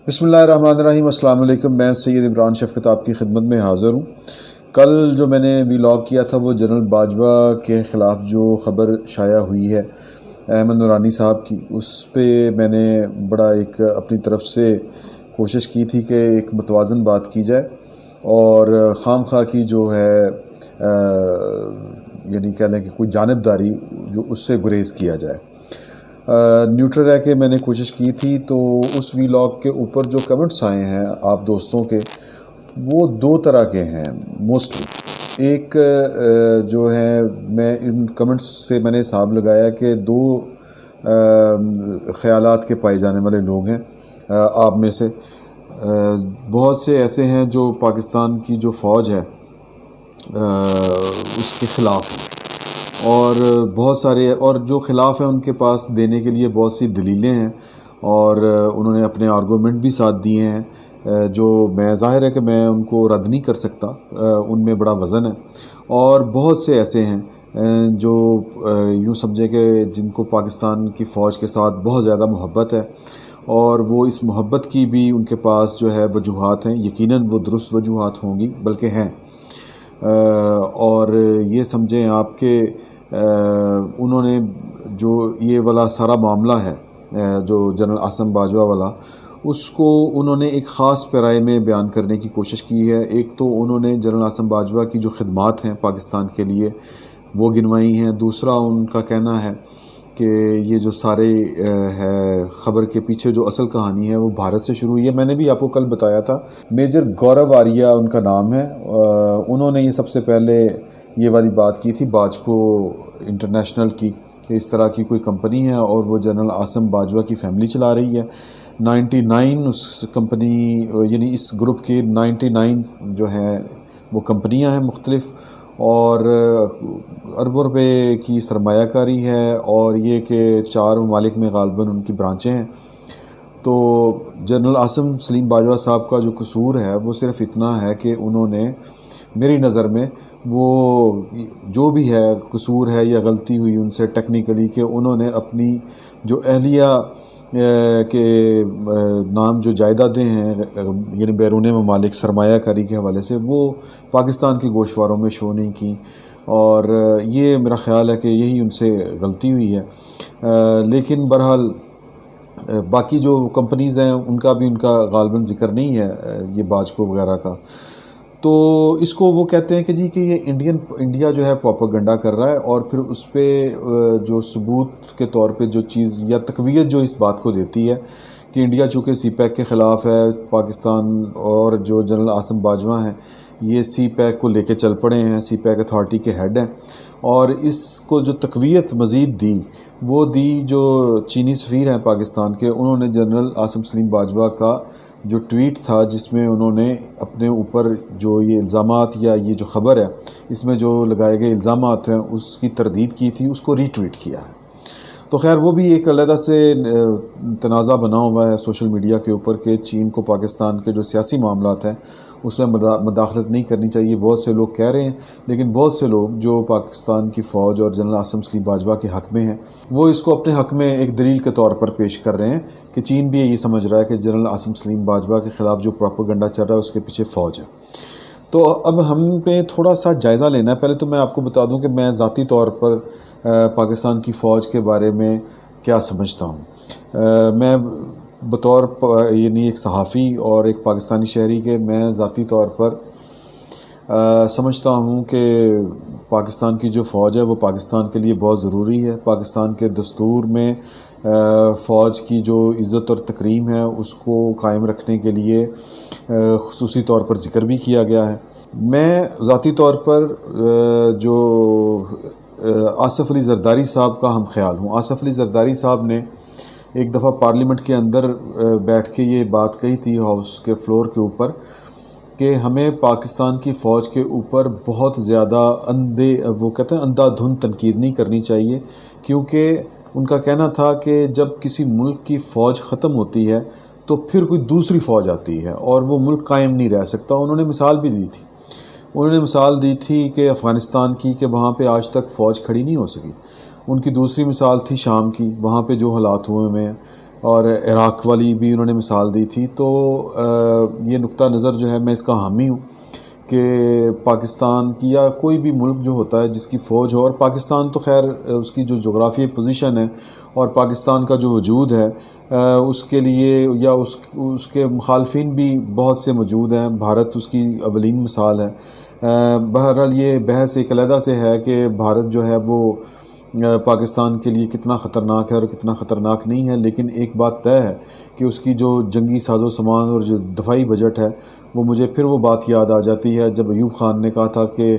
بسم اللہ الرحمن الرحیم۔ السلام علیکم۔ میں سید عمران شفقت آپ کی خدمت میں حاضر ہوں۔ کل جو میں نے ولاگ کیا تھا وہ جنرل باجوہ کے خلاف جو خبر شائع ہوئی ہے احمد نورانی صاحب کی، اس پہ میں نے بڑا ایک اپنی طرف سے کوشش کی تھی کہ ایک متوازن بات کی جائے اور خام خواہ کی جو ہے یعنی کہہ لیں کہ کوئی جانبداری جو اس سے گریز کیا جائے۔ نیوٹرل رہ کے میں نے کوشش کی تھی، تو اس ولاگ کے اوپر جو کمنٹس آئے ہیں آپ دوستوں کے، وہ دو طرح کے ہیں موسٹلی۔ ایک جو ہے، میں ان کمنٹس سے میں نے حساب لگایا کہ دو خیالات کے پائے جانے والے لوگ ہیں آپ میں سے۔ بہت سے ایسے ہیں جو پاکستان کی جو فوج ہے اس کے خلاف ہیں، اور بہت سارے اور جو خلاف ہیں ان کے پاس دینے کے لیے بہت سی دلیلیں ہیں، اور انہوں نے اپنے آرگومنٹ بھی ساتھ دیے ہیں جو میں ظاہر ہے کہ میں ان کو رد نہیں کر سکتا، ان میں بڑا وزن ہے۔ اور بہت سے ایسے ہیں جو یوں سمجھے کہ جن کو پاکستان کی فوج کے ساتھ بہت زیادہ محبت ہے، اور وہ اس محبت کی بھی ان کے پاس جو ہے وجوہات ہیں، یقیناً وہ درست وجوہات ہوں گی بلکہ ہیں۔ اور یہ سمجھیں آپ کہ انہوں نے جو یہ والا سارا معاملہ ہے جو جنرل عاصم باجوہ والا، اس کو انہوں نے ایک خاص پیرائے میں بیان کرنے کی کوشش کی ہے۔ ایک تو انہوں نے جنرل عاصم باجوہ کی جو خدمات ہیں پاکستان کے لیے وہ گنوائی ہیں، دوسرا ان کا کہنا ہے کہ یہ جو سارے ہے خبر کے پیچھے جو اصل کہانی ہے وہ بھارت سے شروع ہوئی ہے۔ میں نے بھی آپ کو کل بتایا تھا، میجر گورو آریہ ان کا نام ہے، انہوں نے یہ سب سے پہلے یہ والی بات کی تھی باجکو انٹرنیشنل کی، کہ اس طرح کی کوئی کمپنی ہے اور وہ جنرل عاصم باجوہ کی فیملی چلا رہی ہے۔ 99 اس کمپنی یعنی اس گروپ کی 99 جو ہیں وہ کمپنیاں ہیں مختلف، اور اربوں روپے کی سرمایہ کاری ہے، اور یہ کہ 4 ممالک میں غالباً ان کی برانچیں ہیں۔ تو جنرل عاصم سلیم باجوہ صاحب کا جو قصور ہے وہ صرف اتنا ہے کہ انہوں نے میری نظر میں وہ جو بھی ہے قصور ہے یا غلطی ہوئی ان سے ٹیکنیکلی، کہ انہوں نے اپنی جو اہلیہ کے نام جو جائیدادیں ہیں یعنی بیرون ممالک سرمایہ کاری کے حوالے سے، وہ پاکستان کے گوشواروں میں شو نہیں کی، اور یہ میرا خیال ہے کہ یہی ان سے غلطی ہوئی ہے۔ لیکن بہرحال باقی جو کمپنیز ہیں ان کا بھی ان کا غالباً ذکر نہیں ہے یہ باجکو وغیرہ کا۔ تو اس کو وہ کہتے ہیں کہ جی کہ یہ انڈیا جو ہے پروپیگنڈا کر رہا ہے، اور پھر اس پہ جو ثبوت کے طور پہ جو چیز یا تقویت جو اس بات کو دیتی ہے کہ انڈیا چونکہ سی پیک کے خلاف ہے، پاکستان اور جو جنرل عاصم باجوہ ہیں یہ سی پیک کو لے کے چل پڑے ہیں، سی پیک اتھارٹی کے ہیڈ ہیں، اور اس کو جو تقویت مزید دی وہ دی جو چینی سفیر ہیں پاکستان کے، انہوں نے جنرل عاصم سلیم باجوہ کا جو ٹویٹ تھا جس میں انہوں نے اپنے اوپر جو یہ الزامات یا یہ جو خبر ہے اس میں جو لگائے گئے الزامات ہیں اس کی تردید کی تھی، اس کو ری ٹویٹ کیا ہے۔ تو خیر وہ بھی ایک علیحدہ سے تنازع بنا ہوا ہے سوشل میڈیا کے اوپر کہ چین کو پاکستان کے جو سیاسی معاملات ہیں اس میں مداخلت نہیں کرنی چاہیے، بہت سے لوگ کہہ رہے ہیں، لیکن بہت سے لوگ جو پاکستان کی فوج اور جنرل عاصم سلیم باجوہ کے حق میں ہیں وہ اس کو اپنے حق میں ایک دلیل کے طور پر پیش کر رہے ہیں کہ چین بھی یہی سمجھ رہا ہے کہ جنرل عاصم سلیم باجوہ کے خلاف جو پروپیگنڈا چل رہا ہے اس کے پیچھے فوج ہے۔ تو اب ہم پہ تھوڑا سا جائزہ لینا ہے۔ پہلے تو میں آپ کو بتا دوں کہ میں ذاتی طور پر پاکستان کی فوج کے بارے میں کیا سمجھتا ہوں۔ میں بطور یعنی ایک صحافی اور ایک پاکستانی شہری کے میں ذاتی طور پر سمجھتا ہوں کہ پاکستان کی جو فوج ہے وہ پاکستان کے لیے بہت ضروری ہے۔ پاکستان کے دستور میں فوج کی جو عزت اور تکریم ہے اس کو قائم رکھنے کے لیے خصوصی طور پر ذکر بھی کیا گیا ہے۔ میں ذاتی طور پر جو آصف علی زرداری صاحب کا ہم خیال ہوں۔ آصف علی زرداری صاحب نے ایک دفعہ پارلیمنٹ کے اندر بیٹھ کے یہ بات کہی تھی ہاؤس کے فلور کے اوپر کہ ہمیں پاکستان کی فوج کے اوپر بہت زیادہ وہ کہتے ہیں اندھا دھند تنقید نہیں کرنی چاہیے، کیونکہ ان کا کہنا تھا کہ جب کسی ملک کی فوج ختم ہوتی ہے تو پھر کوئی دوسری فوج آتی ہے اور وہ ملک قائم نہیں رہ سکتا۔ انہوں نے مثال بھی دی تھی، انہوں نے مثال دی تھی کہ افغانستان کی، کہ وہاں پہ آج تک فوج کھڑی نہیں ہو سکی۔ ان کی دوسری مثال تھی شام کی، وہاں پہ جو حالات ہوئے ہیں اور عراق والی بھی انہوں نے مثال دی تھی. تو یہ نقطہ نظر جو ہے میں اس کا حامی ہوں کہ پاکستان کی یا کوئی بھی ملک جو ہوتا ہے جس کی فوج ہو، اور پاکستان تو خیر اس کی جو جغرافیائی پوزیشن ہے اور پاکستان کا جو وجود ہے اس کے لیے یا اس کے مخالفین بھی بہت سے موجود ہیں. بھارت اس کی اولین مثال ہے. بہرحال یہ بحث ایک علیحدہ سے ہے کہ بھارت جو ہے وہ پاکستان کے لیے کتنا خطرناک ہے اور کتنا خطرناک نہیں ہے. لیکن ایک بات طے ہے کہ اس کی جو جنگی ساز و سامان اور جو دفاعی بجٹ ہے وہ مجھے پھر وہ بات یاد آ جاتی ہے جب ایوب خان نے کہا تھا کہ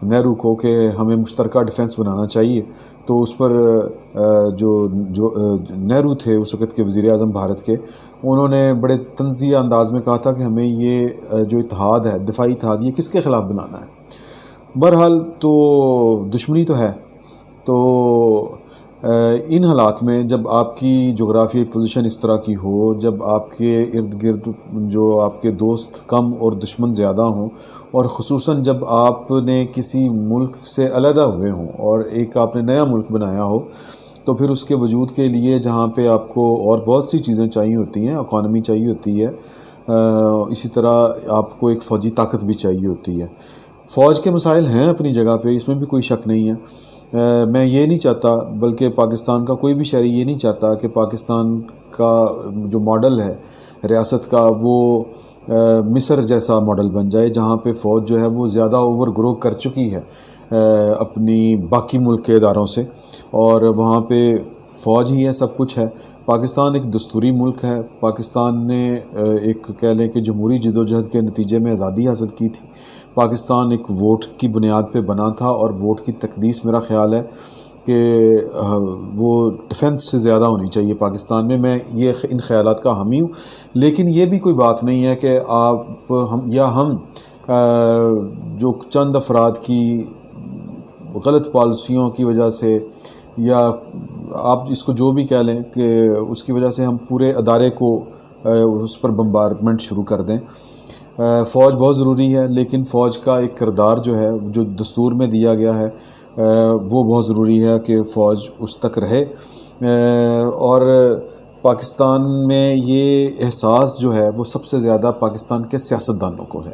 نہرو کو کہ ہمیں مشترکہ ڈیفنس بنانا چاہیے. تو اس پر جو نہرو تھے اس وقت کے وزیر اعظم بھارت کے، انہوں نے بڑے طنزیہ انداز میں کہا تھا کہ ہمیں یہ جو اتحاد ہے، دفاعی اتحاد، یہ کس کے خلاف بنانا ہے. بہرحال تو دشمنی تو ہے. تو ان حالات میں جب آپ کی جغرافیائی پوزیشن اس طرح کی ہو، جب آپ کے ارد گرد جو آپ کے دوست کم اور دشمن زیادہ ہوں، اور خصوصاً جب آپ نے کسی ملک سے علیحدہ ہوئے ہوں اور ایک آپ نے نیا ملک بنایا ہو، تو پھر اس کے وجود کے لیے جہاں پہ آپ کو اور بہت سی چیزیں چاہیے ہوتی ہیں، اکانومی چاہیے ہوتی ہے، اسی طرح آپ کو ایک فوجی طاقت بھی چاہیے ہوتی ہے. فوج کے مسائل ہیں اپنی جگہ پہ، اس میں بھی کوئی شک نہیں ہے. میں یہ نہیں چاہتا، بلکہ پاکستان کا کوئی بھی شہری یہ نہیں چاہتا کہ پاکستان کا جو ماڈل ہے ریاست کا وہ مصر جیسا ماڈل بن جائے، جہاں پہ فوج جو ہے وہ زیادہ اوور گرو کر چکی ہے اپنی باقی ملک کے اداروں سے، اور وہاں پہ فوج ہی ہے، سب کچھ ہے. پاکستان ایک دستوری ملک ہے. پاکستان نے ایک کہہ لیں کہ جمہوری جدوجہد کے نتیجے میں آزادی حاصل کی تھی. پاکستان ایک ووٹ کی بنیاد پہ بنا تھا، اور ووٹ کی تقدیس میرا خیال ہے کہ وہ ڈیفنس سے زیادہ ہونی چاہیے پاکستان میں. میں ان خیالات کا حامی ہوں. لیکن یہ بھی کوئی بات نہیں ہے کہ ہم جو چند افراد کی غلط پالیسیوں کی وجہ سے، یا آپ اس کو جو بھی کہہ لیں، کہ اس کی وجہ سے ہم پورے ادارے کو اس پر بمبارمنٹ شروع کر دیں. فوج بہت ضروری ہے، لیکن فوج کا ایک کردار جو ہے جو دستور میں دیا گیا ہے وہ بہت ضروری ہے کہ فوج اس تک رہے. اور پاکستان میں یہ احساس جو ہے وہ سب سے زیادہ پاکستان کے سیاستدانوں کو ہے.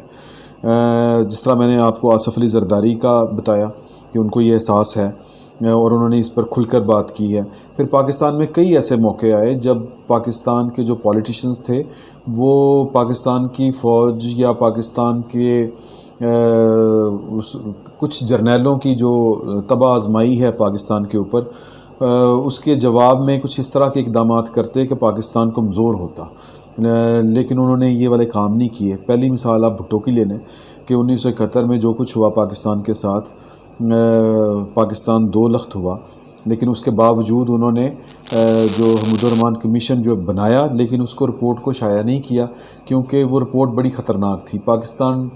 جس طرح میں نے آپ کو آصف علی زرداری کا بتایا کہ ان کو یہ احساس ہے اور انہوں نے اس پر کھل کر بات کی ہے. پھر پاکستان میں کئی ایسے موقع آئے جب پاکستان کے جو پولیٹیشنز تھے وہ پاکستان کی فوج یا پاکستان کے کچھ جرنیلوں کی جو تباہ آزمائی ہے پاکستان کے اوپر، اس کے جواب میں کچھ اس طرح کے اقدامات کرتے کہ پاکستان کمزور ہوتا. لیکن انہوں نے یہ والے کام نہیں کیے. پہلی مثال آپ بھٹو کی لے لیں کہ 1971 میں جو کچھ ہوا پاکستان کے ساتھ، پاکستان 2 لخت ہوا، لیکن اس کے باوجود انہوں نے جو حمود الرحمن کمیشن جو بنایا، لیکن اس کو رپورٹ کو شائع نہیں کیا کیونکہ وہ رپورٹ بڑی خطرناک تھی. پاکستان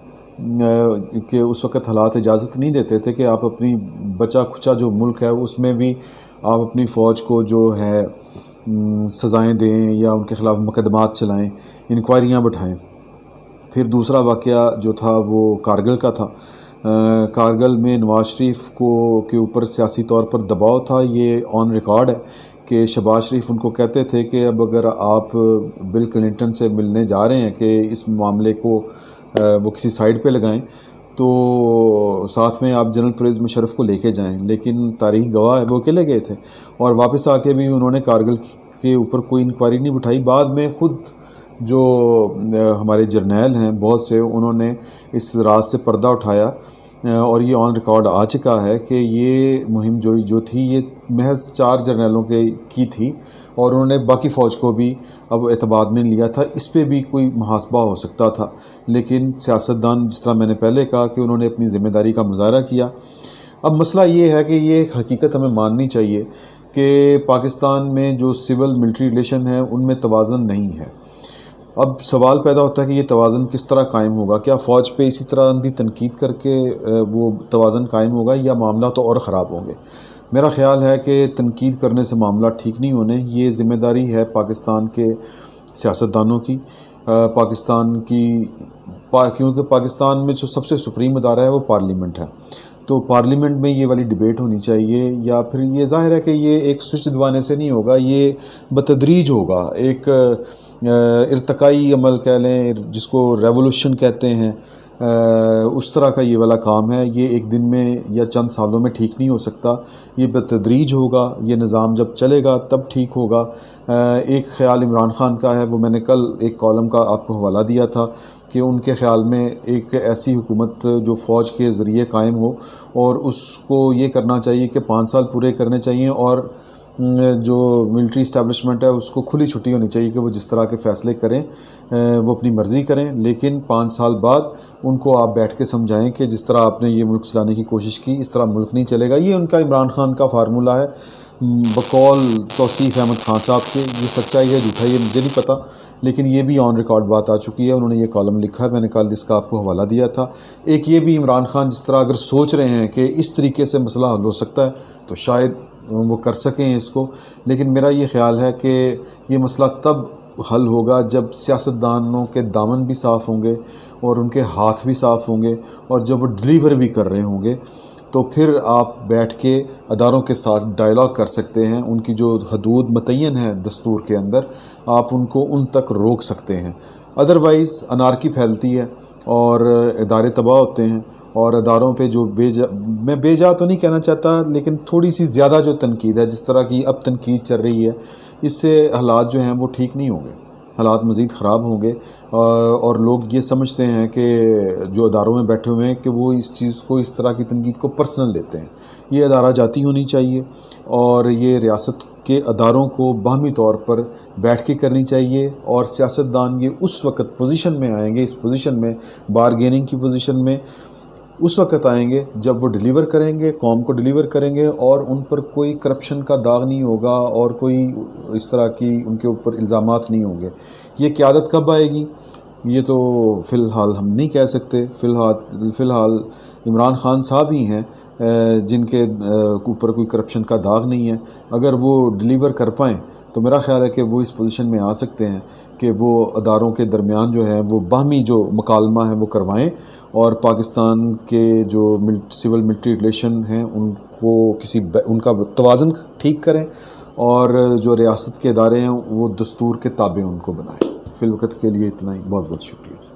کے اس وقت حالات اجازت نہیں دیتے تھے کہ آپ اپنی بچا کھچا جو ملک ہے اس میں بھی آپ اپنی فوج کو جو ہے سزائیں دیں یا ان کے خلاف مقدمات چلائیں، انکوائریاں بٹھائیں. پھر دوسرا واقعہ جو تھا وہ کارگل کا تھا. کارگل میں نواز شریف کے اوپر سیاسی طور پر دباؤ تھا. یہ آن ریکارڈ ہے کہ شہباز شریف ان کو کہتے تھے کہ اب اگر آپ بل کلنٹن سے ملنے جا رہے ہیں کہ اس معاملے کو وہ کسی سائڈ پہ لگائیں تو ساتھ میں آپ جنرل پرویز مشرف کو لے کے جائیں. لیکن تاریخ گواہ ہے وہ اکیلے گئے تھے اور واپس آ کے بھی انہوں نے کارگل کے اوپر کوئی انکوائری نہیں بٹھائی. بعد میں خود جو ہمارے جرنیل ہیں بہت سے، انہوں نے اس راز سے پردہ اٹھایا اور یہ آن ریکارڈ آ چکا ہے کہ یہ مہم جو تھی یہ محض 4 جرنیلوں کی تھی اور انہوں نے باقی فوج کو بھی اب اعتماد میں لیا تھا. اس پہ بھی کوئی محاسبہ ہو سکتا تھا، لیکن سیاستدان جس طرح میں نے پہلے کہا کہ انہوں نے اپنی ذمہ داری کا مظاہرہ کیا. اب مسئلہ یہ ہے کہ یہ حقیقت ہمیں ماننی چاہیے کہ پاکستان میں جو سول ملٹری ریلیشن ہے ان میں توازن نہیں ہے. اب سوال پیدا ہوتا ہے کہ یہ توازن کس طرح قائم ہوگا؟ کیا فوج پہ اسی طرح اندھی تنقید کر کے وہ توازن قائم ہوگا یا معاملہ تو اور خراب ہوں گے؟ میرا خیال ہے کہ تنقید کرنے سے معاملہ ٹھیک نہیں ہونے. یہ ذمہ داری ہے پاکستان کے سیاستدانوں کی، کیونکہ پاکستان میں جو سب سے سپریم ادارہ ہے وہ پارلیمنٹ ہے. تو پارلیمنٹ میں یہ والی ڈبیٹ ہونی چاہیے، یا پھر یہ ظاہر ہے کہ یہ ایک سوئچ دبانے سے نہیں ہوگا، یہ بتدریج ہوگا، ایک ارتقائی عمل کہہ لیں جس کو ریولوشن کہتے ہیں، اس طرح کا یہ والا کام ہے۔ یہ ایک دن میں یا چند سالوں میں ٹھیک نہیں ہو سکتا، یہ بتدریج ہوگا، یہ نظام جب چلے گا تب ٹھیک ہوگا۔ ایک خیال عمران خان کا ہے، وہ میں نے کل ایک کالم کا آپ کو حوالہ دیا تھا کہ ان کے خیال میں ایک ایسی حکومت جو فوج کے ذریعے قائم ہو، اور اس کو یہ کرنا چاہیے کہ 5 سال پورے کرنے چاہیے، اور جو ملٹری اسٹیبلشمنٹ ہے اس کو کھلی چھٹی ہونی چاہیے کہ وہ جس طرح کے فیصلے کریں وہ اپنی مرضی کریں، لیکن 5 سال بعد ان کو آپ بیٹھ کے سمجھائیں کہ جس طرح آپ نے یہ ملک چلانے کی کوشش کی اس طرح ملک نہیں چلے گا۔ یہ ان کا عمران خان کا فارمولہ ہے بقول توصیف احمد خان صاحب کے۔ یہ سچائی ہے جھوٹا یہ مجھے نہیں پتہ، لیکن یہ بھی آن ریکارڈ بات آ چکی ہے، انہوں نے یہ کالم لکھا ہے، میں نے کل اس کا آپ کو حوالہ دیا تھا۔ ایک یہ بھی عمران خان جس طرح اگر سوچ رہے ہیں کہ اس طریقے سے مسئلہ حل ہو سکتا ہے تو شاید وہ کر سکیں اس کو، لیکن میرا یہ خیال ہے کہ یہ مسئلہ تب حل ہوگا جب سیاستدانوں کے دامن بھی صاف ہوں گے اور ان کے ہاتھ بھی صاف ہوں گے، اور جب وہ ڈیلیور بھی کر رہے ہوں گے تو پھر آپ بیٹھ کے اداروں کے ساتھ ڈائلاگ کر سکتے ہیں، ان کی جو حدود متعین ہیں دستور کے اندر آپ ان کو ان تک روک سکتے ہیں۔ ادروائز انارکی پھیلتی ہے اور ادارے تباہ ہوتے ہیں، اور اداروں پہ جو میں بے جا تو نہیں کہنا چاہتا، لیکن تھوڑی سی زیادہ جو تنقید ہے، جس طرح کی اب تنقید چل رہی ہے، اس سے حالات جو ہیں وہ ٹھیک نہیں ہوں گے، حالات مزید خراب ہوں گے، اور لوگ یہ سمجھتے ہیں کہ جو اداروں میں بیٹھے ہوئے ہیں کہ وہ اس چیز کو، اس طرح کی تنقید کو پرسنل لیتے ہیں۔ یہ ادارہ جاتی ہونی چاہیے، اور یہ ریاست کے اداروں کو باہمی طور پر بیٹھ کے کرنی چاہیے، اور سیاستدان یہ اس وقت پوزیشن میں آئیں گے، اس پوزیشن میں بارگیننگ کی پوزیشن میں اس وقت آئیں گے جب وہ ڈیلیور کریں گے، قوم کو ڈیلیور کریں گے، اور ان پر کوئی کرپشن کا داغ نہیں ہوگا اور کوئی اس طرح کی ان کے اوپر الزامات نہیں ہوں گے۔ یہ قیادت کب آئے گی یہ تو فی الحال ہم نہیں کہہ سکتے۔ فی الحال عمران خان صاحب ہی ہیں جن کے اوپر کوئی کرپشن کا داغ نہیں ہے۔ اگر وہ ڈیلیور کر پائیں تو میرا خیال ہے کہ وہ اس پوزیشن میں آ سکتے ہیں کہ وہ اداروں کے درمیان جو ہے وہ باہمی جو مکالمہ ہے وہ کروائیں، اور پاکستان کے جو سول ملٹری ریلیشن ہیں ان کا توازن ٹھیک کریں، اور جو ریاست کے ادارے ہیں وہ دستور کے تابع ان کو بنائیں۔ فی الوقت کے لیے اتنا ہی، بہت بہت شکریہ۔